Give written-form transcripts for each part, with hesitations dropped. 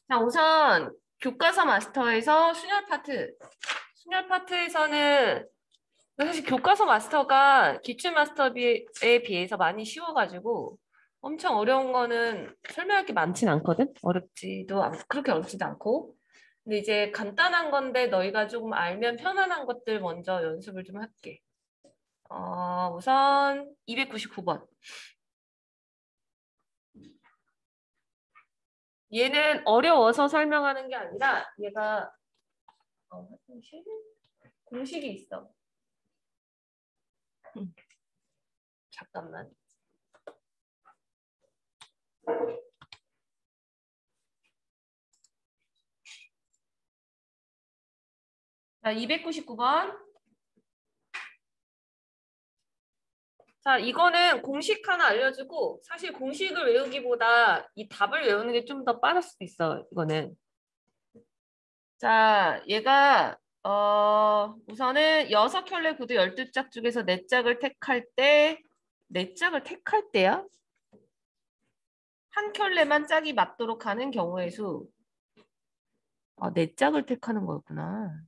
자, 우선 교과서 마스터에서 순열 파트. 순열 파트에서는 사실 교과서 마스터가 기출 마스터에 비해서 많이 쉬워가지고 엄청 어려운 거는 설명할 게 많진 않거든? 그렇게 어렵지도 않고. 근데 이제 간단한 건데 너희가 조금 알면 편안한 것들 먼저 연습을 좀 할게. 우선 299번. 얘는 어려워서 설명하는 게 아니라 얘가 화장실? 공식이 있어. 잠깐만. 자, 299번. 자, 이거는 공식 하나 알려주고 사실 공식을 외우기보다 이 답을 외우는 게 좀 더 빠를 수도 있어, 이거는. 자, 얘가 우선은 6켤레 구두 12짝 중에서 4짝을 택할 때 4짝을 택할 때야? 한 켤레만 짝이 맞도록 하는 경우의 수. 4짝을 택하는 거였구나.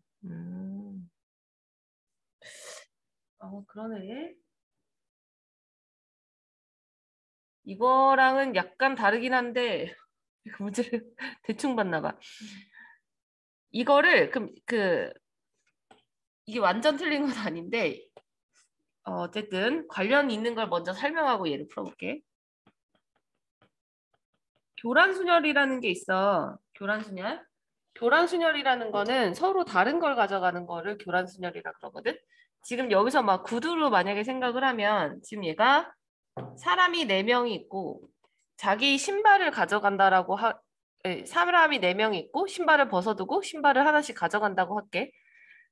그러네. 이거랑은 약간 다르긴 한데 문제를 대충 봤나 봐. 이거를 이게 완전 틀린 건 아닌데 어쨌든 관련 있는 걸 먼저 설명하고 얘를 풀어볼게. 교란순열이라는 게 있어. 교란순열. 교란순열이라는 거는 서로 다른 걸 가져가는 거를 교란순열이라 그러거든. 지금 여기서 막 구두로 만약에 생각을 하면 지금 얘가 사람이 4명이 있고 자기 신발을 가져간다라고 사람이 4명이 있고 신발을 벗어두고 신발을 하나씩 가져간다고 할게.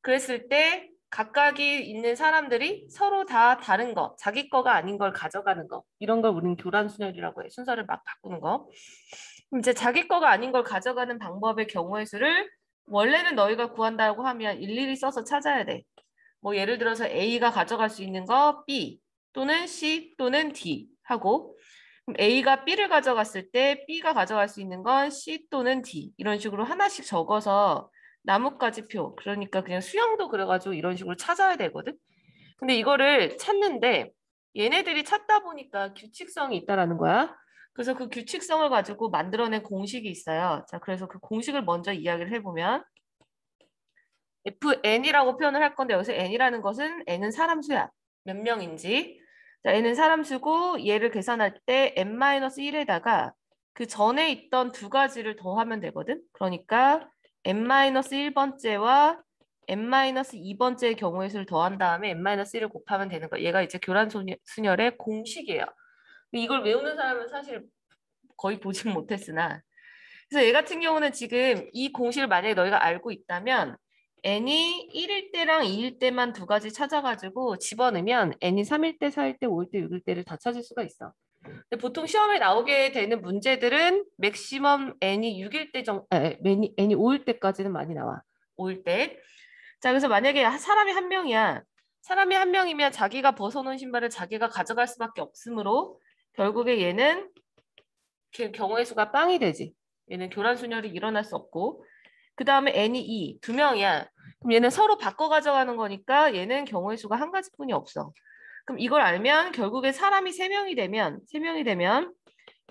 그랬을 때 각각이 있는 사람들이 서로 다 다른 거, 자기 거가 아닌 걸 가져가는 거. 이런 걸 우리는 교란순열이라고 해. 순서를 막 바꾸는 거. 그럼 이제 자기 거가 아닌 걸 가져가는 방법의 경우의 수를 원래는 너희가 구한다고 하면 일일이 써서 찾아야 돼. 뭐 예를 들어서 A가 가져갈 수 있는 거 B 또는 C 또는 D 하고 그럼 A가 B를 가져갔을 때 B가 가져갈 수 있는 건 C 또는 D 이런 식으로 하나씩 적어서 나뭇가지표 그러니까 그냥 수형도 그래가지고 이런 식으로 찾아야 되거든. 근데 이거를 찾는데 얘네들이 찾다 보니까 규칙성이 있다라는 거야. 그래서 그 규칙성을 가지고 만들어낸 공식이 있어요. 자, 그래서 그 공식을 먼저 이야기를 해보면 FN이라고 표현을 할 건데 여기서 N이라는 것은 N은 사람 수야. 몇 명인지. 자, N은 사람 수고 얘를 계산할 때 N-1에다가 그 전에 있던 두 가지를 더하면 되거든. 그러니까 N-1번째와 N-2번째의 경우의 수를 더한 다음에 N-1을 곱하면 되는 거야. 얘가 이제 교란순열의 공식이에요. 이걸 외우는 사람은 사실 거의 보진 못했으나 그래서 얘 같은 경우는 지금 이 공식을 만약에 너희가 알고 있다면 n이 1일 때랑 2일 때만 두 가지 찾아가지고 집어넣으면 n이 3일 때, 4일 때, 5일 때, 6일 때를 다 찾을 수가 있어. 근데 보통 시험에 나오게 되는 문제들은 맥시멈 n이 6일 때 n이 5일 때까지는 많이 나와. 5일 때. 자, 그래서 만약에 사람이 한 명이야. 사람이 한 명이면 자기가 벗어놓은 신발을 자기가 가져갈 수밖에 없으므로 결국에 얘는 경우의 수가 빵이 되지. 얘는 교란순열이 일어날 수 없고 그 다음에 n이 2, 2명이야. 그럼 얘는 서로 바꿔 가져가는 거니까 얘는 경우의 수가 한 가지뿐이 없어. 그럼 이걸 알면 결국에 사람이 3명이 되면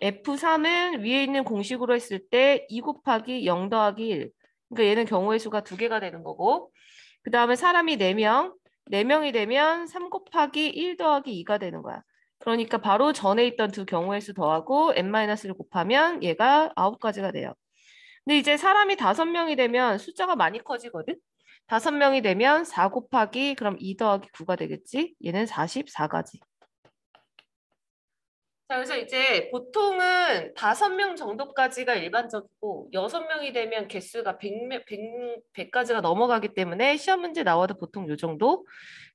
F3은 위에 있는 공식으로 했을 때 2 곱하기 0 더하기 1. 그러니까 얘는 경우의 수가 2개가 되는 거고 그 다음에 사람이 4명, 4명이 되면 3 곱하기 1 더하기 2가 되는 거야. 그러니까 바로 전에 있던 두 경우의 수 더하고 n-를 곱하면 얘가 9가지가 돼요. 근데 이제 사람이 5명이 되면 숫자가 많이 커지거든? 5명이 되면 4 곱하기 그럼 2 더하기 9가 되겠지? 얘는 44가지. 자, 그래서 이제 보통은 5명 정도까지가 일반적이고 6명이 되면 개수가 100가지가 넘어가기 때문에 시험 문제 나와도 보통 요 정도?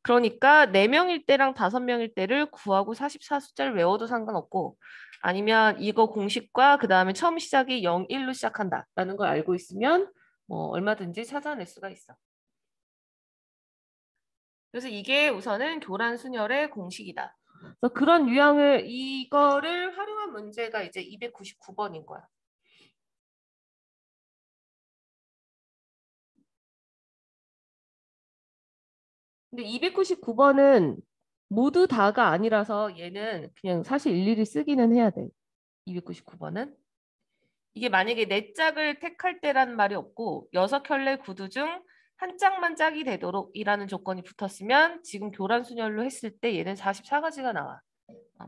그러니까 4명일 때랑 5명일 때를 구하고 44 숫자를 외워도 상관없고 아니면 이거 공식과 그 다음에 처음 시작이 0, 1로 시작한다라는 걸 알고 있으면 뭐 얼마든지 찾아낼 수가 있어. 그래서 이게 우선은 교란순열의 공식이다. 그래서 그런 유형을 이거를 활용한 문제가 이제 299번인 거야. 근데 299번은 모두 다가 아니라서 얘는 그냥 사실 일일이 쓰기는 해야 돼. 299번은. 이게 만약에 네 짝을 택할 때라는 말이 없고 6켤레 구두 중 한 짝만 짝이 되도록 이라는 조건이 붙었으면 지금 교란순열로 했을 때 얘는 44가지가 나와.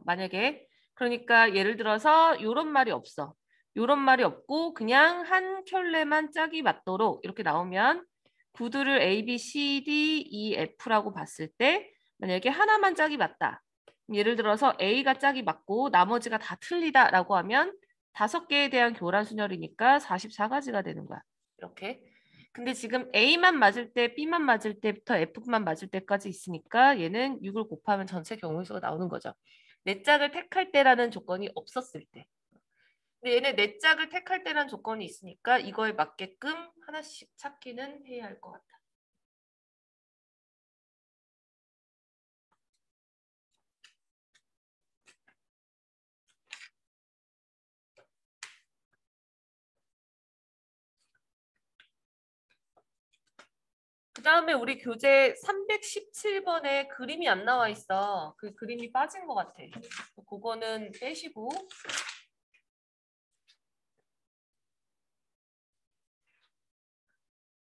만약에 그러니까 예를 들어서 요런 말이 없어. 요런 말이 없고 그냥 한 켤레만 짝이 맞도록 이렇게 나오면 구두를 A, B, C, D, E, F라고 봤을 때 만약에 하나만 짝이 맞다. 예를 들어서 A가 짝이 맞고 나머지가 다 틀리다라고 하면 5개에 대한 교란 순열이니까 44가지가 되는 거야. 이렇게. 근데 지금 A만 맞을 때, B만 맞을 때부터 F만 맞을 때까지 있으니까 얘는 6을 곱하면 전체 경우의 수가 나오는 거죠. 네 짝을 택할 때라는 조건이 없었을 때. 근데 얘네 네 짝을 택할 때라는 조건이 있으니까 이거에 맞게끔 하나씩 찾기는 해야 할 것 같아. 그 다음에 우리 교재 317번에 그림이 안 나와 있어. 그 그림이 빠진 것 같아. 그거는 빼시고.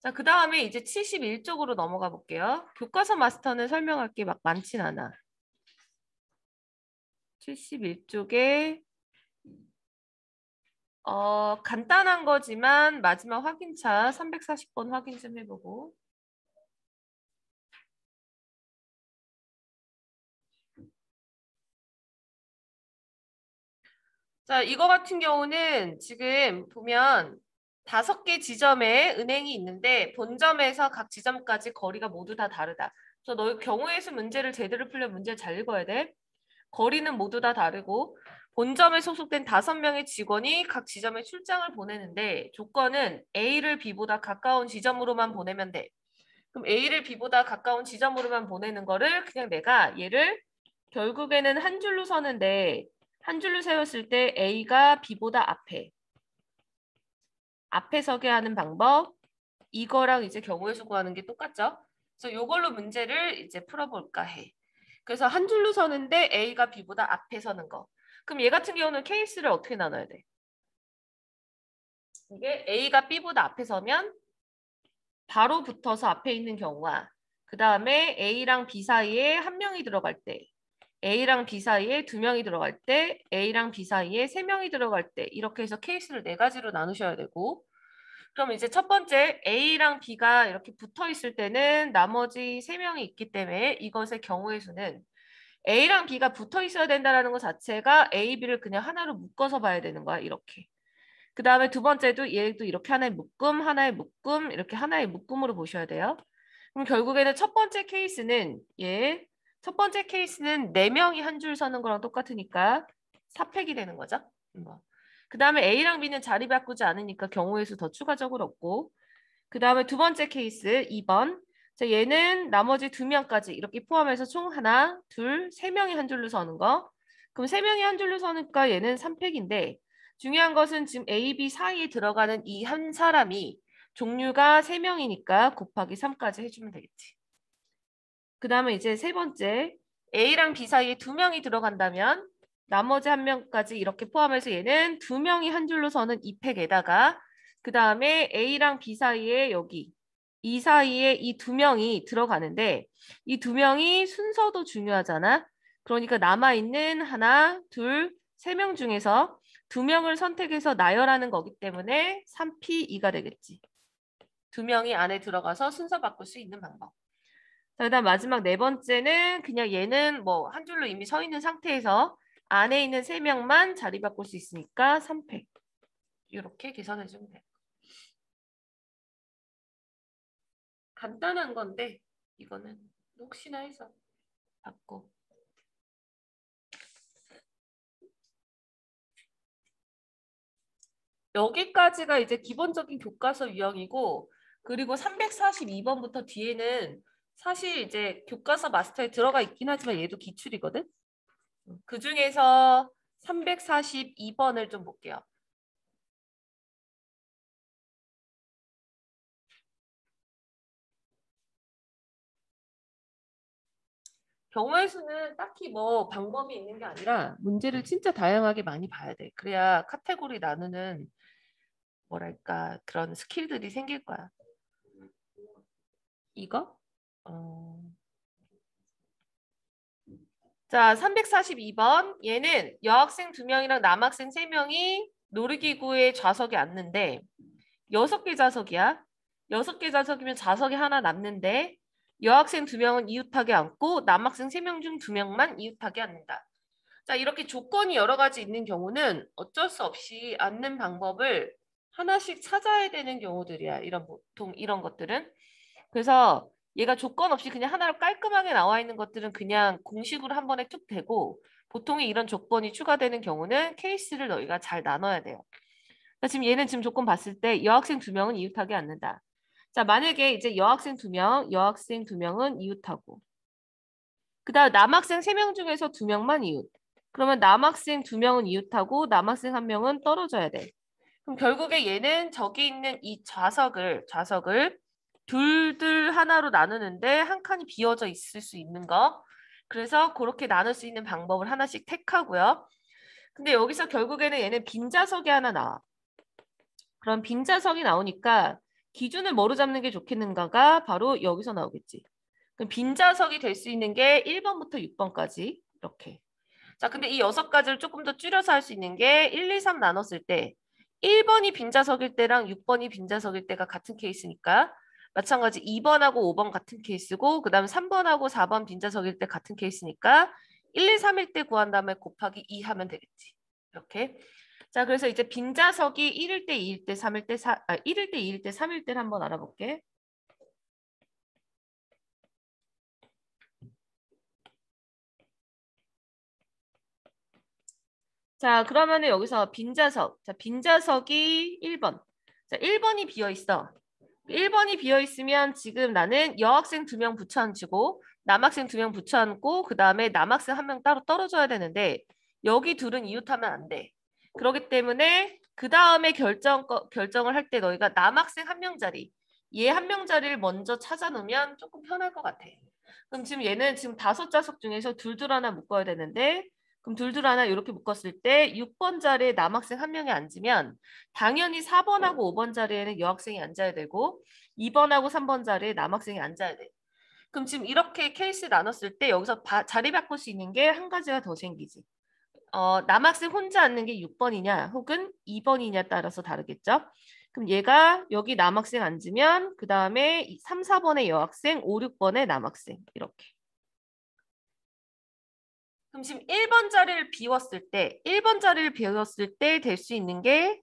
자, 그 다음에 이제 71쪽으로 넘어가 볼게요. 교과서 마스터는 설명할 게 막 많진 않아. 71쪽에 간단한 거지만 마지막 확인차 340번 확인 좀 해보고. 자, 이거 같은 경우는 지금 보면 5개 지점에 은행이 있는데 본점에서 각 지점까지 거리가 모두 다 다르다. 그래서 너 경우의 수 문제를 제대로 풀려 문제를 잘 읽어야 돼. 거리는 모두 다 다르고 본점에 소속된 5명의 직원이 각 지점에 출장을 보내는데 조건은 A를 B보다 가까운 지점으로만 보내면 돼. 그럼 A를 B보다 가까운 지점으로만 보내는 거를 그냥 내가 얘를 결국에는 한 줄로 서는데 한 줄로 세웠을 때 A가 B보다 앞에 서게 하는 방법. 이거랑 이제 경우의 수 구하는 게 똑같죠? 그래서 이걸로 문제를 이제 풀어볼까 해. 그래서 한 줄로 서는데 A가 B보다 앞에 서는 거. 그럼 얘 같은 경우는 케이스를 어떻게 나눠야 돼? 이게 A가 B보다 앞에 서면 바로 붙어서 앞에 있는 경우와 그 다음에 A랑 B 사이에 한 명이 들어갈 때 A랑 B 사이에 2명이 들어갈 때 A랑 B 사이에 3명이 들어갈 때 이렇게 해서 케이스를 4가지로 나누셔야 되고 그럼 이제 첫 번째 A랑 B가 이렇게 붙어 있을 때는 나머지 3명이 있기 때문에 이것의 경우의 수는 A랑 B가 붙어 있어야 된다는 것 자체가 A, B를 그냥 하나로 묶어서 봐야 되는 거야. 이렇게. 그 다음에 두 번째도 얘도 이렇게 하나의 묶음, 이렇게 하나의 묶음으로 보셔야 돼요. 그럼 결국에는 첫 번째 케이스는 첫 번째 케이스는 4명이 한 줄 서는 거랑 똑같으니까 4팩이 되는 거죠. 그 다음에 A랑 B는 자리 바꾸지 않으니까 경우의 수 더 추가적으로 없고 그 다음에 두 번째 케이스 2번 자, 얘는 나머지 2명까지 이렇게 포함해서 총 하나, 둘, 3명이 한 줄로 서는 거 그럼 3명이 한 줄로 서니까 얘는 3팩인데 중요한 것은 지금 A, B 사이에 들어가는 이 한 사람이 종류가 3명이니까 곱하기 3까지 해주면 되겠지. 그 다음에 이제 세 번째 A랑 B 사이에 2명이 들어간다면 나머지 한 명까지 이렇게 포함해서 얘는 2명이 한 줄로 서는 이 팩에다가 그 다음에 A랑 B 사이에 여기 이 사이에 이 2명이 들어가는데 이 2명이 순서도 중요하잖아. 그러니까 남아있는 하나, 둘, 3명 중에서 2명을 선택해서 나열하는 거기 때문에 3P2가 되겠지. 2명이 안에 들어가서 순서 바꿀 수 있는 방법. 자, 그다음 마지막 네 번째는 그냥 얘는 뭐 한 줄로 이미 서 있는 상태에서 안에 있는 3명만 자리 바꿀 수 있으니까 3팩. 이렇게 계산해 주면 돼. 간단한 건데 이거는 혹시나 해서 바꿔. 여기까지가 이제 기본적인 교과서 유형이고 그리고 342번부터 뒤에는 사실 이제 교과서 마스터에 들어가 있긴 하지만 얘도 기출이거든. 그 중에서 342번을 좀 볼게요. 경우의 수는 딱히 뭐 방법이 있는 게 아니라 문제를 진짜 다양하게 많이 봐야 돼. 그래야 카테고리 나누는 뭐랄까 그런 스킬들이 생길 거야. 이거? 자, 342번. 얘는 여학생 2명이랑 남학생 3명이 놀이기구에 좌석에 앉는데 6개 좌석이야. 6개 좌석이면 좌석이 하나 남는데 여학생 2명은 이웃하게 앉고 남학생 3명 중 2명만 이웃하게 앉는다. 자, 이렇게 조건이 여러 가지 있는 경우는 어쩔 수 없이 앉는 방법을 하나씩 찾아야 되는 경우들이야. 보통 이런 것들은. 그래서 얘가 조건 없이 그냥 하나로 깔끔하게 나와 있는 것들은 그냥 공식으로 한 번에 툭 대고 보통의 이런 조건이 추가되는 경우는 케이스를 너희가 잘 나눠야 돼요. 자, 지금 얘는 지금 조건 봤을 때 여학생 2명은 이웃하게 앉는다. 자, 만약에 이제 여학생 2명, 여학생 2명은 이웃하고 그 다음 남학생 3명 중에서 2명만 이웃. 그러면 남학생 2명은 이웃하고 남학생 1명은 떨어져야 돼. 그럼 결국에 얘는 저기 있는 이 좌석을 둘 하나로 나누는데 한 칸이 비어져 있을 수 있는 거. 그래서 그렇게 나눌 수 있는 방법을 하나씩 택하고요. 근데 여기서 결국에는 얘는 빈좌석이 하나 나와. 그럼 빈좌석이 나오니까 기준을 뭐로 잡는 게 좋겠는가가 바로 여기서 나오겠지. 그럼 빈좌석이 될 수 있는 게 1번부터 6번까지 이렇게. 자, 근데 이 6가지를 조금 더 줄여서 할 수 있는 게 1, 2, 3 나눴을 때 1번이 빈좌석일 때랑 6번이 빈좌석일 때가 같은 케이스니까 마찬가지 2번하고 5번 같은 케이스고 그 다음 3번하고 4번 빈좌석일 때 같은 케이스니까 1, 2, 3일 때 구한 다음에 곱하기 2 하면 되겠지. 이렇게. 자, 그래서 이제 빈좌석이 1일 때, 2일 때, 3일 때, 1일 때, 2일 때, 3일 때를 한번 알아볼게. 자, 그러면은 여기서 빈좌석. 자, 빈좌석이 1번. 자, 1번이 비어 있어. 1번이 비어 있으면 지금 나는 여학생 2명 붙여 앉히고 남학생 2명 붙여 앉고 그다음에 남학생 1명 따로 떨어져야 되는데 여기 둘은 이웃하면 안 돼. 그렇기 때문에 그다음에 결정을 할 때 너희가 남학생 1명 자리, 얘 1명 자리를 먼저 찾아 놓으면 조금 편할 것 같아. 그럼 지금 얘는 지금 5좌석 중에서 둘둘 하나 묶어야 되는데 그럼 둘둘 하나 이렇게 묶었을 때 6번 자리에 남학생 1명이 앉으면 당연히 4번하고 5번 자리에는 여학생이 앉아야 되고 2번하고 3번 자리에 남학생이 앉아야 돼. 그럼 지금 이렇게 케이스 나눴을 때 여기서 자리 바꿀 수 있는 게 한 가지가 더 생기지. 남학생 혼자 앉는 게 6번이냐 혹은 2번이냐 따라서 다르겠죠. 그럼 얘가 여기 남학생 앉으면 그 다음에 3, 4번의 여학생, 5, 6번의 남학생 이렇게. 그럼 지금 1번 자리를 비웠을 때 1번 자리를 비웠을 때 될 수 있는 게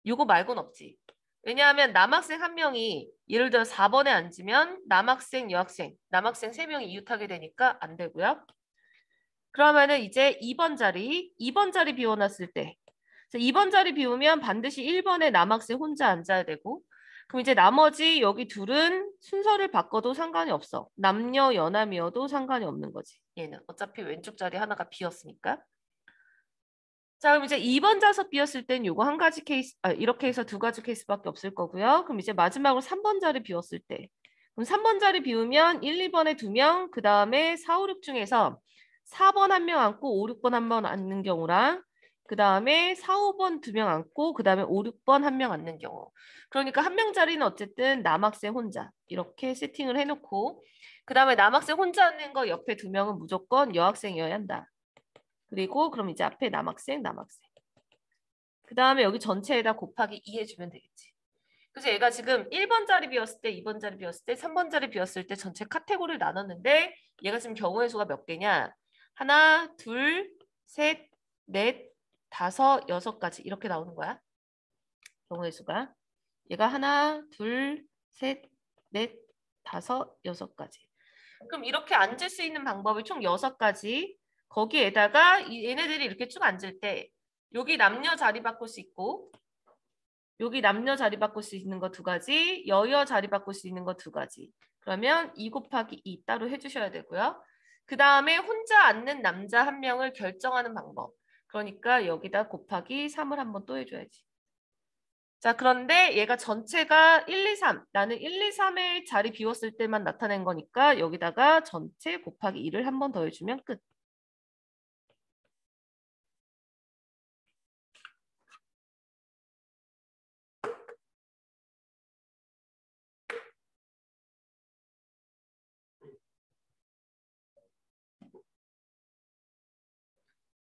이거 말고는 없지. 왜냐하면 남학생 1명이 예를 들어 4번에 앉으면 남학생, 여학생, 남학생 3명이 이웃하게 되니까 안 되고요. 그러면은 이제 2번 자리 비워놨을 때 2번 자리 비우면 반드시 1번에 남학생 혼자 앉아야 되고 그럼 이제 나머지 여기 둘은 순서를 바꿔도 상관이 없어. 남녀 연함이어도 상관이 없는 거지. 얘는 어차피 왼쪽 자리 하나가 비었으니까. 자, 그럼 이제 2번 좌석 비었을 땐 요거 한 가지 케이스, 이렇게 해서 2가지 케이스밖에 없을 거고요. 그럼 이제 마지막으로 3번 자리 비웠을 때. 그럼 3번 자리 비우면 1, 2번에 2명, 그 다음에 4, 5, 6 중에서 4번 1명 앉고 5, 6번 1명 앉는 경우랑 그 다음에 4, 5번 2명 앉고 그 다음에 5, 6번 1명 앉는 경우. 그러니까 1명 자리는 어쨌든 남학생 혼자 이렇게 세팅을 해놓고 그 다음에 남학생 혼자 앉는 거 옆에 2명은 무조건 여학생이어야 한다. 그리고 그럼 이제 앞에 남학생. 그 다음에 여기 전체에다 곱하기 2 해주면 되겠지. 그래서 얘가 지금 1번 자리 비었을 때, 2번 자리 비었을 때, 3번 자리 비었을 때 전체 카테고리를 나눴는데 얘가 지금 경우의 수가 몇 개냐? 하나, 둘, 셋, 넷, 다섯, 6가지 이렇게 나오는 거야. 경우의 수가. 얘가 하나, 둘, 셋, 넷, 다섯, 6가지. 그럼 이렇게 앉을 수 있는 방법이 총 6가지. 거기에다가 얘네들이 이렇게 쭉 앉을 때 여기 남녀 자리 바꿀 수 있고 여기 남녀 자리 바꿀 수 있는 거 2가지, 여여 자리 바꿀 수 있는 거 2가지. 그러면 2 곱하기 2 따로 해주셔야 되고요. 그 다음에 혼자 앉는 남자 1명을 결정하는 방법. 그러니까 여기다 곱하기 3을 한번 또 해줘야지. 자, 그런데 얘가 전체가 1, 2, 3. 나는 1, 2, 3의 자리 비웠을 때만 나타낸 거니까 여기다가 전체 곱하기 2를 한 번 더해주면 끝.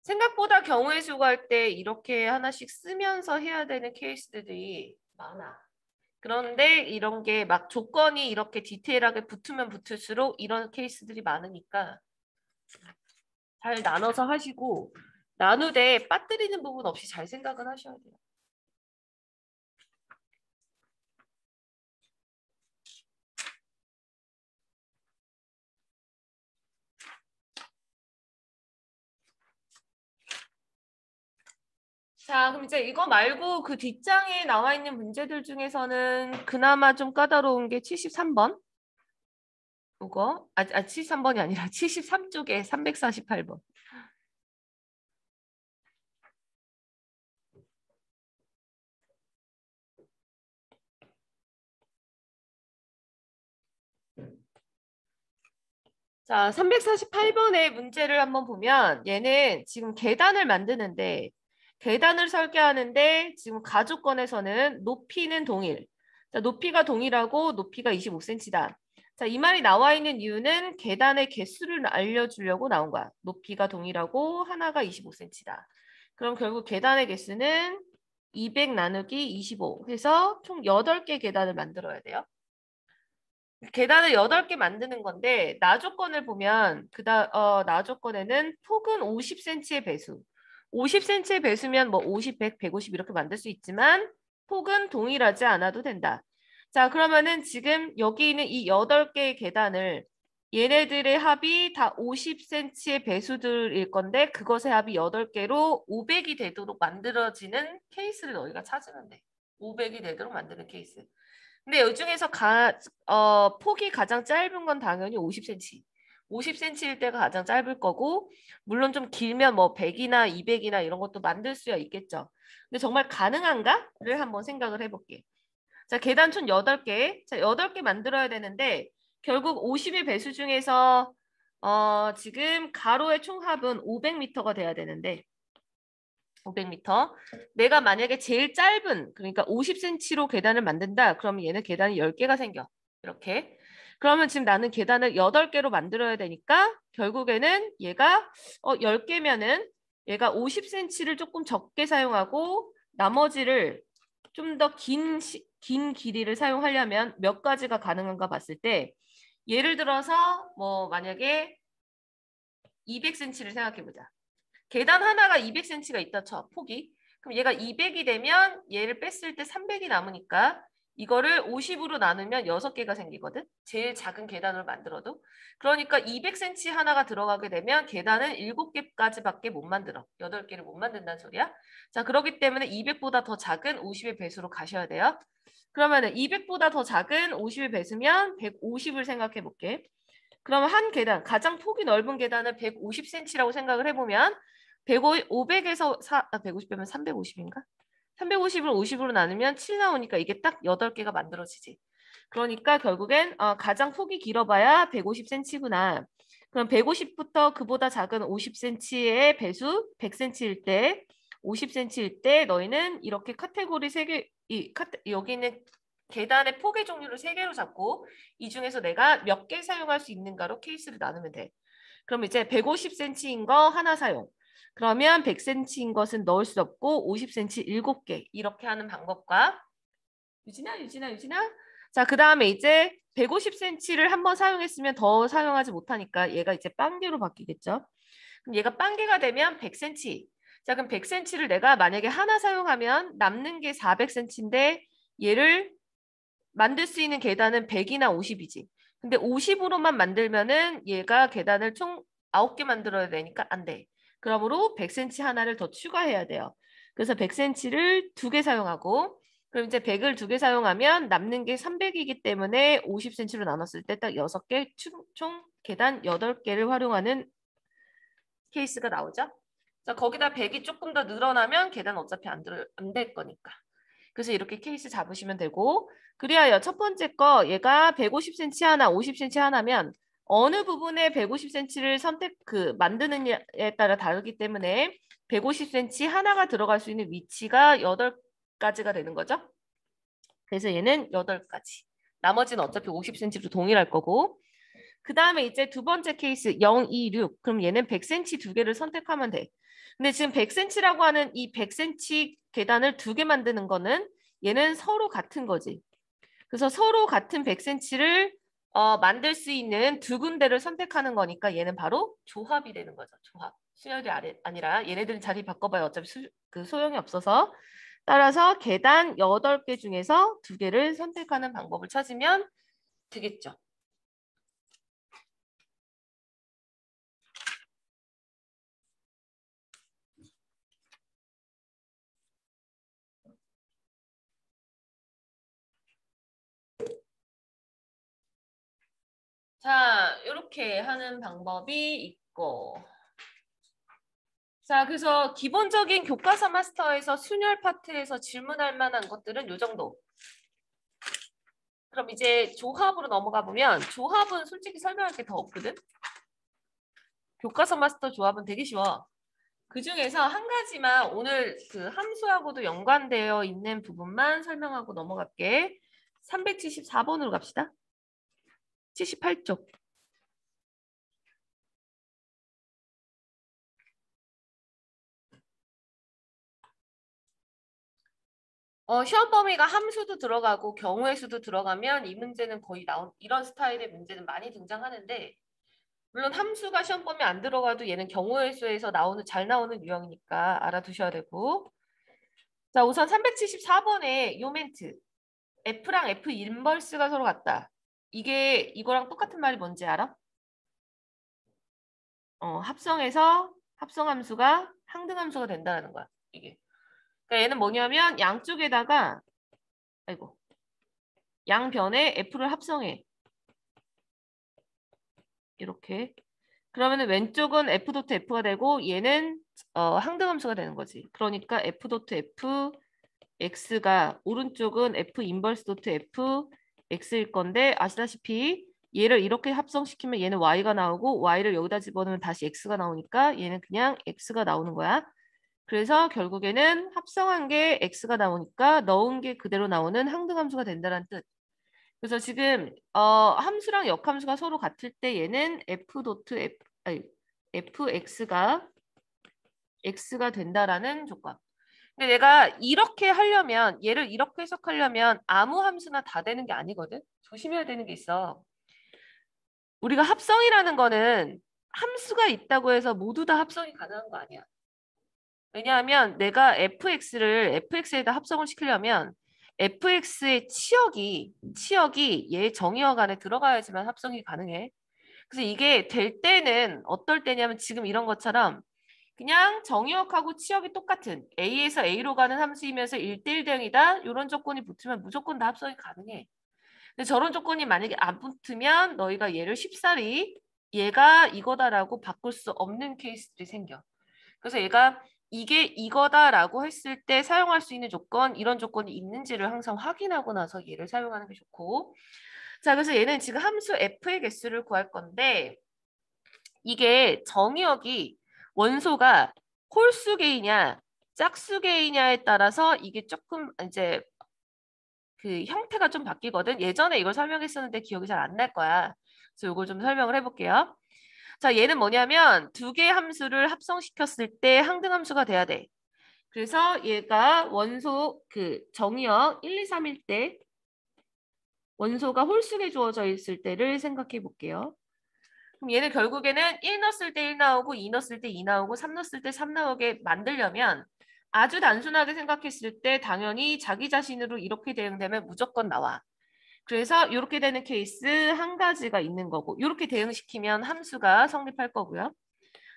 생각보다 경우의 수 구할 때 이렇게 하나씩 쓰면서 해야 되는 케이스들이 많아. 그런데 이런 게 막 조건이 이렇게 디테일하게 붙으면 붙을수록 이런 케이스들이 많으니까 잘 나눠서 하시고 나누되 빠뜨리는 부분 없이 잘 생각을 하셔야 돼요. 자, 그럼 이제 이거 말고 그 뒷장에 나와 있는 문제들 중에서는 그나마 좀 까다로운 게 73번. 이거 73번이 아니라 73쪽에 348번. 자, 348번의 문제를 한번 보면 얘는 지금 계단을 만드는데 계단을 설계하는데 지금 가족권에서는 높이는 동일. 자, 높이가 동일하고 높이가 25cm다. 자, 이 말이 나와 있는 이유는 계단의 개수를 알려주려고 나온 거야. 높이가 동일하고 하나가 25cm다. 그럼 결국 계단의 개수는 200 나누기 25 해서 총 8개 계단을 만들어야 돼요. 계단을 8개 만드는 건데 나 조건을 보면 나 조건에는 폭은 50cm의 배수. 50cm의 배수면 뭐 50, 100, 150 이렇게 만들 수 있지만 폭은 동일하지 않아도 된다. 자, 그러면은 지금 여기 있는 이 8개의 계단을 얘네들의 합이 다 50cm의 배수들일 건데 그것의 합이 8개로 500이 되도록 만들어지는 케이스를 너희가 찾으면 돼. 500이 되도록 만드는 케이스. 근데 이 중에서 폭이 가장 짧은 건 당연히 50cm. 50cm일 때가 가장 짧을 거고 물론 좀 길면 뭐 100이나 200이나 이런 것도 만들 수야 있겠죠. 근데 정말 가능한가?를 한번 생각을 해볼게. 자, 계단 총 8개. 자, 8개 만들어야 되는데 결국 50의 배수 중에서 지금 가로의 총합은 500m가 돼야 되는데 500m. 내가 만약에 제일 짧은 그러니까 50cm로 계단을 만든다. 그러면 얘는 계단이 10개가 생겨. 이렇게. 그러면 지금 나는 계단을 8개로 만들어야 되니까 결국에는 얘가 10개면은 얘가 50cm를 조금 적게 사용하고 나머지를 좀 더 긴 길이를 사용하려면 몇 가지가 가능한가 봤을 때 예를 들어서 뭐 만약에 200cm를 생각해 보자. 계단 하나가 200cm가 있다 쳐, 폭이. 그럼 얘가 200이 되면 얘를 뺐을 때 300이 남으니까 이거를 50으로 나누면 6개가 생기거든. 제일 작은 계단을 만들어도. 그러니까 200cm 하나가 들어가게 되면 계단은 7개까지밖에 못 만들어. 8개를 못 만든다는 소리야. 자, 그렇기 때문에 200보다 더 작은 50의 배수로 가셔야 돼요. 그러면은 200보다 더 작은 50의 배수면 150을 생각해 볼게. 그러면 한 계단, 가장 폭이 넓은 계단을 150cm라고 생각을 해보면 500에서 150이면 350인가? 350을 50으로 나누면 7 나오니까 이게 딱 8개가 만들어지지. 그러니까 결국엔 가장 폭이 길어봐야 150cm구나. 그럼 150부터 그보다 작은 50cm의 배수 100cm일 때 50cm일 때 너희는 이렇게 카테고리 3개 여기 있는 계단의 폭의 종류를 3개로 잡고 이 중에서 내가 몇 개 사용할 수 있는가로 케이스를 나누면 돼. 그럼 이제 150cm인 거 하나 사용. 그러면 100cm인 것은 넣을 수 없고 50cm 7개 이렇게 하는 방법과 유진아. 자, 그 다음에 이제 150cm를 한번 사용했으면 더 사용하지 못하니까 얘가 이제 빵개로 바뀌겠죠. 그럼 얘가 빵개가 되면 100cm. 자, 그럼 100cm를 내가 만약에 하나 사용하면 남는 게 400cm인데 얘를 만들 수 있는 계단은 100이나 50이지. 근데 50으로만 만들면은 얘가 계단을 총 9개 만들어야 되니까 안 돼. 그러므로 100cm 하나를 더 추가해야 돼요. 그래서 100cm를 2개 사용하고 그럼 이제 100을 2개 사용하면 남는 게 300이기 때문에 50cm로 나눴을 때 딱 6개 총 계단 8개를 활용하는 케이스가 나오죠. 자, 거기다 100이 조금 더 늘어나면 계단 어차피 안 될 거니까. 그래서 이렇게 케이스 잡으시면 되고 그리하여 첫 번째 거 얘가 150cm 하나, 50cm 하나면 어느 부분에 150cm를 만드느냐에 따라 다르기 때문에 150cm 하나가 들어갈 수 있는 위치가 8가지가 되는 거죠. 그래서 얘는 8가지. 나머지는 어차피 50cm로 동일할 거고 그 다음에 이제 두 번째 케이스 0, 2, 6. 그럼 얘는 100cm 두 개를 선택하면 돼. 근데 지금 100cm라고 하는 이 100cm 계단을 두 개 만드는 거는 얘는 서로 같은 거지. 그래서 서로 같은 100cm를 만들 수 있는 두 군데를 선택하는 거니까 얘는 바로 조합이 되는 거죠. 조합. 수열이 아니라 얘네들은 자리 바꿔봐야 어차피 소용이 없어서 따라서 계단 8개 중에서 두 개를 선택하는 방법을 찾으면 되겠죠. 자, 이렇게 하는 방법이 있고 자, 그래서 기본적인 교과서 마스터에서 순열 파트에서 질문할 만한 것들은 이 정도. 그럼 이제 조합으로 넘어가 보면 조합은 솔직히 설명할 게 더 없거든. 교과서 마스터 조합은 되게 쉬워. 그 중에서 한 가지만 오늘 그 함수하고도 연관되어 있는 부분만 설명하고 넘어갈게. 374번으로 갑시다. 78쪽. 시험 범위가 함수도 들어가고 경우의 수도 들어가면 이 문제는 거의 이런 스타일의 문제는 많이 등장하는데 물론 함수가 시험 범위 안 들어가도 얘는 경우의 수에서 잘 나오는 유형이니까 알아두셔야 되고 자 우선 374번에 요 멘트 F랑 F 인버스가 서로 같다. 이거랑 똑같은 말이 뭔지 알아? 합성해서 합성함수가 항등함수가 된다는 거야. 이게. 그러니까 얘는 뭐냐면 양쪽에다가 양변에 F를 합성해. 이렇게. 그러면은 왼쪽은 F 도트 F가 되고 얘는 항등함수가 되는 거지. 그러니까 F 도트 F X가 오른쪽은 F 인버스 도트 F X일 건데 아시다시피 얘를 이렇게 합성시키면 얘는 Y가 나오고 Y를 여기다 집어넣으면 다시 X가 나오니까 얘는 그냥 X가 나오는 거야. 그래서 결국에는 합성한 게 X가 나오니까 넣은 게 그대로 나오는 항등함수가 된다는 뜻. 그래서 지금 함수랑 역함수가 서로 같을 때 얘는 F 도트 F, 아니, FX가 X가 된다라는 조건. 근데 내가 이렇게 하려면 얘를 이렇게 해석하려면 아무 함수나 다 되는 게 아니거든. 조심해야 되는 게 있어. 우리가 합성이라는 거는 함수가 있다고 해서 모두 다 합성이 가능한 거 아니야. 왜냐하면 내가 fx를 fx에다 합성을 시키려면 fx의 치역이 얘 정의역 안에 들어가야지만 합성이 가능해. 그래서 이게 될 때는 어떨 때냐면 지금 이런 것처럼 그냥 정의역하고 치역이 똑같은 A에서 A로 가는 함수이면서 1대1 대응이다. 이런 조건이 붙으면 무조건 다 합성이 가능해. 근데 저런 조건이 만약에 안 붙으면 너희가 얘를 쉽사리 얘가 이거다라고 바꿀 수 없는 케이스들이 생겨. 그래서 얘가 이게 이거다라고 했을 때 사용할 수 있는 조건, 이런 조건이 있는지를 항상 확인하고 나서 얘를 사용하는 게 좋고 자, 그래서 얘는 지금 함수 f의 개수를 구할 건데 이게 정의역이 원소가 홀수계이냐 짝수계이냐에 따라서 이게 조금 이제 그 형태가 좀 바뀌거든. 예전에 이걸 설명했었는데 기억이 잘 안 날 거야. 그래서 이걸 좀 설명을 해볼게요. 자, 얘는 뭐냐면 두 개의 함수를 합성시켰을 때 항등함수가 돼야 돼. 그래서 얘가 원소 그 정의역 1, 2, 3일 때 원소가 홀수게 주어져 있을 때를 생각해 볼게요. 그럼 얘는 결국에는 1 넣었을 때 1 나오고 2 넣었을 때 2 나오고 3 넣었을 때 3 나오게 만들려면 아주 단순하게 생각했을 때 당연히 자기 자신으로 이렇게 대응되면 무조건 나와. 그래서 이렇게 되는 케이스 한 가지가 있는 거고 이렇게 대응시키면 함수가 성립할 거고요.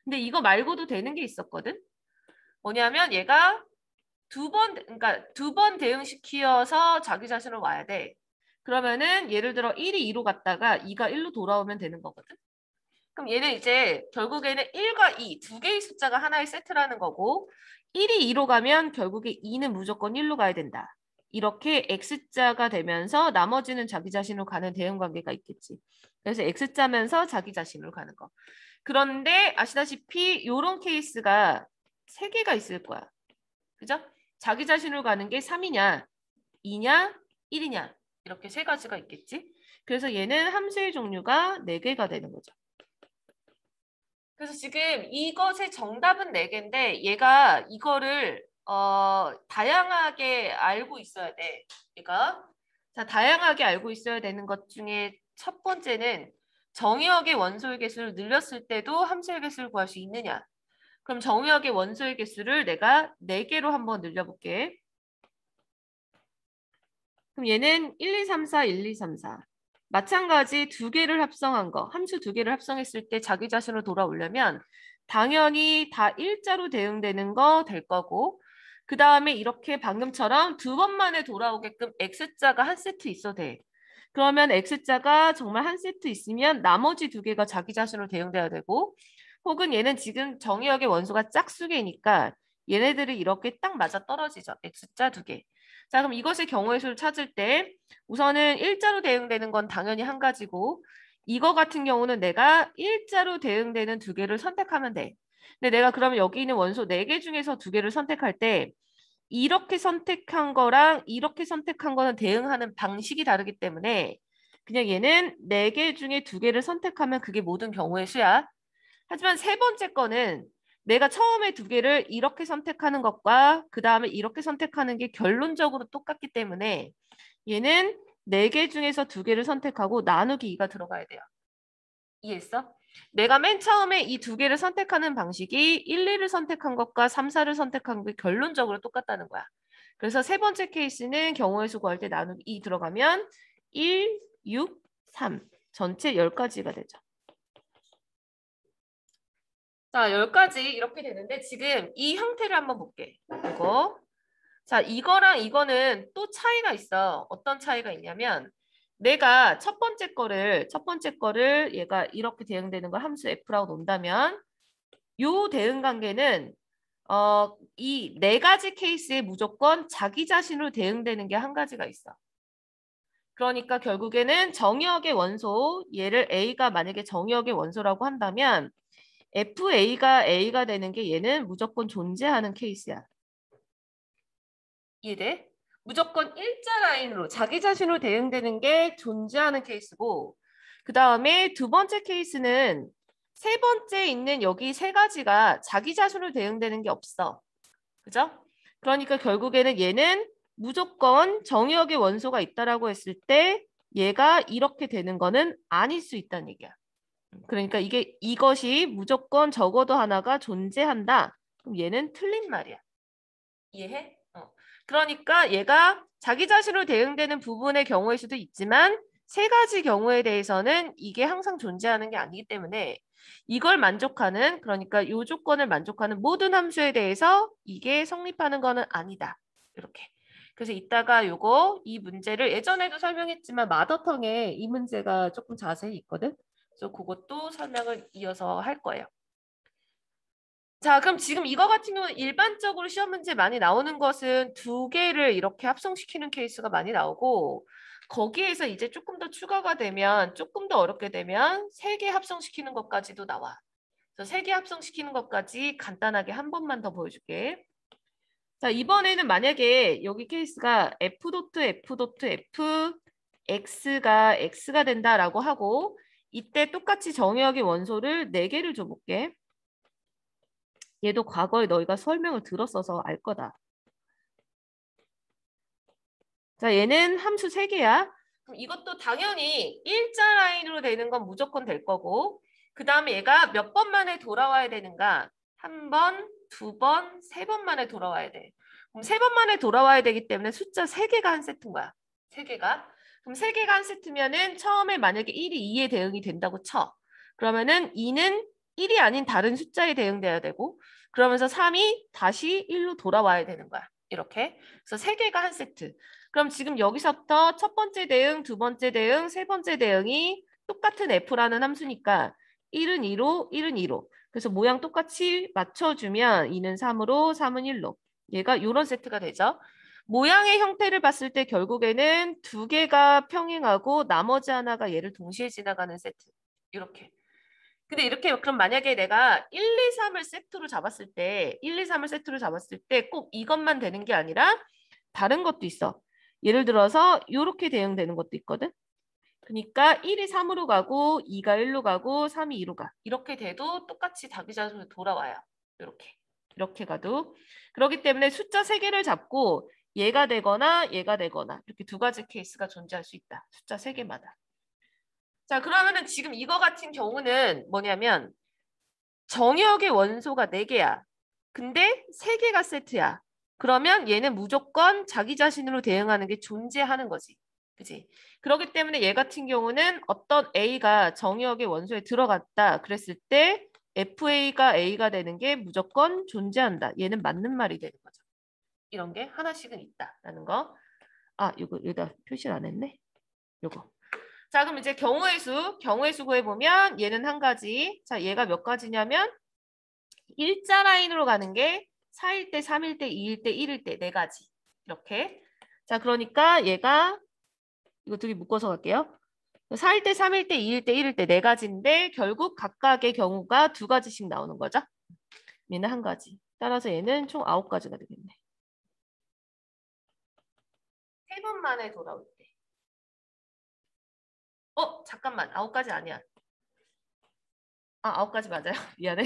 근데 이거 말고도 되는 게 있었거든. 뭐냐면 얘가 그러니까 두 번 대응시키어서 자기 자신을 와야 돼. 그러면은 예를 들어 1이 2로 갔다가 2가 1로 돌아오면 되는 거거든. 그럼 얘는 이제 결국에는 1과 2 두 개의 숫자가 하나의 세트라는 거고 1이 2로 가면 결국에 2는 무조건 1로 가야 된다. 이렇게 X자가 되면서 나머지는 자기 자신으로 가는 대응관계가 있겠지. 그래서 X자면서 자기 자신으로 가는 거. 그런데 아시다시피 이런 케이스가 3개가 있을 거야. 그죠? 자기 자신으로 가는 게 3이냐, 2냐, 1이냐 이렇게 3가지가 있겠지. 그래서 얘는 함수의 종류가 4개가 되는 거죠. 그래서 지금 이것의 정답은 4개인데 얘가 이거를 다양하게 알고 있어야 돼. 얘가. 자, 다양하게 알고 있어야 되는 것 중에 첫 번째는 정의역의 원소의 개수를 늘렸을 때도 함수의 개수를 구할 수 있느냐. 그럼 정의역의 원소의 개수를 내가 4개로 한번 늘려볼게. 그럼 얘는 1, 2, 3, 4, 1, 2, 3, 4. 마찬가지 2개를 합성한 거, 함수 2개를 합성했을 때 자기 자신으로 돌아오려면 당연히 다 일자로 대응되는 거 될 거고 그 다음에 이렇게 방금처럼 2번 만에 돌아오게끔 X자가 한 세트 있어도 돼. 그러면 X자가 정말 한 세트 있으면 나머지 2개가 자기 자신으로 대응돼야 되고 혹은 얘는 지금 정의역의 원소가 짝수개니까 얘네들이 이렇게 딱 맞아 떨어지죠. X자 2개. 자, 그럼 이것의 경우의 수를 찾을 때 우선은 일자로 대응되는 건 당연히 한 가지고 이거 같은 경우는 내가 일자로 대응되는 2개를 선택하면 돼. 근데 내가 그러면 여기 있는 원소 4개 중에서 2개를 선택할 때 이렇게 선택한 거랑 이렇게 선택한 거는 대응하는 방식이 다르기 때문에 그냥 얘는 4개 중에 2개를 선택하면 그게 모든 경우의 수야. 하지만 3번째 거는 내가 처음에 2개를 이렇게 선택하는 것과 그 다음에 이렇게 선택하는 게 결론적으로 똑같기 때문에 얘는 4개 중에서 2개를 선택하고 나누기 2가 들어가야 돼요. 이해했어? 내가 맨 처음에 이 2개를 선택하는 방식이 1, 2를 선택한 것과 3, 4를 선택한 게 결론적으로 똑같다는 거야. 그래서 3번째 케이스는 경우의 수 구할 때 나누기 2 들어가면 1, 6, 3 전체 10가지가 되죠. 자, 10가지 이렇게 되는데 지금 이 형태를 한번 볼게. 이거. 자, 이거랑 이거는 또 차이가 있어. 어떤 차이가 있냐면 내가 첫 번째 거를 얘가 이렇게 대응되는 걸 함수 F라고 놓는다면 요 대응 관계는 이 4가지 케이스에 무조건 자기 자신으로 대응되는 게 한 가지가 있어. 그러니까 결국에는 정의역의 원소, 얘를 A가 만약에 정의역의 원소라고 한다면 FA가 A가 되는 게 얘는 무조건 존재하는 케이스야. 이해돼? 무조건 일자 라인으로 자기 자신으로 대응되는 게 존재하는 케이스고 그 다음에 2번째 케이스는 3번째 있는 여기 3가지가 자기 자신으로 대응되는 게 없어. 그죠? 그러니까 결국에는 얘는 무조건 정의역의 원소가 있다라고 했을 때 얘가 이렇게 되는 거는 아닐 수 있다는 얘기야. 그러니까 이것이 무조건 적어도 하나가 존재한다. 그럼 얘는 틀린 말이야. 이해해? 그러니까 얘가 자기 자신으로 대응되는 부분의 경우일 수도 있지만 3가지 경우에 대해서는 이게 항상 존재하는 게 아니기 때문에 이걸 만족하는 그러니까 이 조건을 만족하는 모든 함수에 대해서 이게 성립하는 거는 아니다. 이렇게. 그래서 이따가 이 문제를 예전에도 설명했지만 마더텅에 이 문제가 조금 자세히 있거든. 그래서 그것도 설명을 이어서 할 거예요. 자, 그럼 지금 이거 같은 경우는 일반적으로 시험 문제 많이 나오는 것은 2개를 이렇게 합성시키는 케이스가 많이 나오고 거기에서 이제 조금 더 추가가 되면 조금 더 어렵게 되면 3개 합성시키는 것까지도 나와. 그래서 3개 합성시키는 것까지 간단하게 한 번만 더 보여줄게. 자, 이번에는 만약에 여기 케이스가 F 도트 F 도트 F X가 된다라고 하고 이때 똑같이 정의역의 원소를 4개를 줘볼게. 얘도 과거에 너희가 설명을 들었어서 알 거다. 자, 얘는 함수 3개야. 그럼 이것도 당연히 일자 라인으로 되는 건 무조건 될 거고 그 다음에 얘가 몇 번 만에 돌아와야 되는가? 1번, 2번, 3번 만에 돌아와야 돼. 그럼 3번 만에 돌아와야 되기 때문에 숫자 3개가 한 세트인 거야. 3개가. 그럼 3개가 한 세트면은 처음에 만약에 1이 2에 대응이 된다고 쳐. 그러면은 2는 1이 아닌 다른 숫자에 대응돼야 되고 그러면서 3이 다시 1로 돌아와야 되는 거야. 이렇게. 그래서 3개가 한 세트. 그럼 지금 여기서부터 첫 번째 대응, 2번째 대응, 3번째 대응이 똑같은 F라는 함수니까 1은 2로, 1은 2로. 그래서 모양 똑같이 맞춰주면 2는 3으로, 3은 1로. 얘가 이런 세트가 되죠. 모양의 형태를 봤을 때 결국에는 두 개가 평행하고 나머지 하나가 얘를 동시에 지나가는 세트. 이렇게. 근데 이렇게 그럼 만약에 내가 1, 2, 3을 세트로 잡았을 때 1, 2, 3을 세트로 잡았을 때 꼭 이것만 되는 게 아니라 다른 것도 있어. 예를 들어서 이렇게 대응되는 것도 있거든. 그러니까 1이 3으로 가고 2가 1로 가고 3이 2로 가. 이렇게 돼도 똑같이 자기자손으로 돌아와요. 이렇게. 이렇게 가도. 그렇기 때문에 숫자 3개를 잡고 얘가 되거나 얘가 되거나 이렇게 두 가지 케이스가 존재할 수 있다. 숫자 3개마다. 자, 그러면은 지금 이거 같은 경우는 뭐냐면 정역의 원소가 4개야. 근데 3개가 세트야. 그러면 얘는 무조건 자기 자신으로 대응하는 게 존재하는 거지. 그치? 그렇기 때문에 얘 같은 경우는 어떤 A가 정역의 원소에 들어갔다 그랬을 때 FA가 A가 되는 게 무조건 존재한다. 얘는 맞는 말이 되는 거죠. 이런 게 하나씩은 있다라는 거. 아, 이거 여기다 표시를 안 했네. 요거. 자, 그럼 이제 경우의 수 구해보면 얘는 한 가지. 자, 얘가 몇 가지냐면 일자 라인으로 가는 게 4일 때, 3일 때, 2일 때, 1일 때 네 가지. 이렇게. 자, 그러니까 얘가 이거 두 개 묶어서 갈게요. 4일 때, 3일 때, 2일 때, 1일 때 네 가지인데 결국 각각의 경우가 두 가지씩 나오는 거죠. 얘는 한 가지. 따라서 얘는 총 9가지가 되겠네. 3번 만에 돌아올 때. 잠깐만. 9가지 아니야. 아, 9가지 맞아요. 미안해.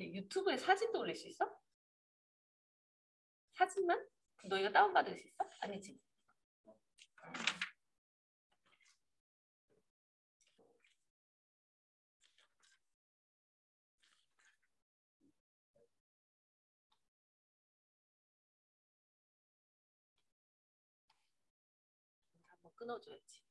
유튜브에 사진도 올릴 수 있어? 사진만? 너 이거 다운받을 수 있어? 아니지. 한번 끊어줘야지.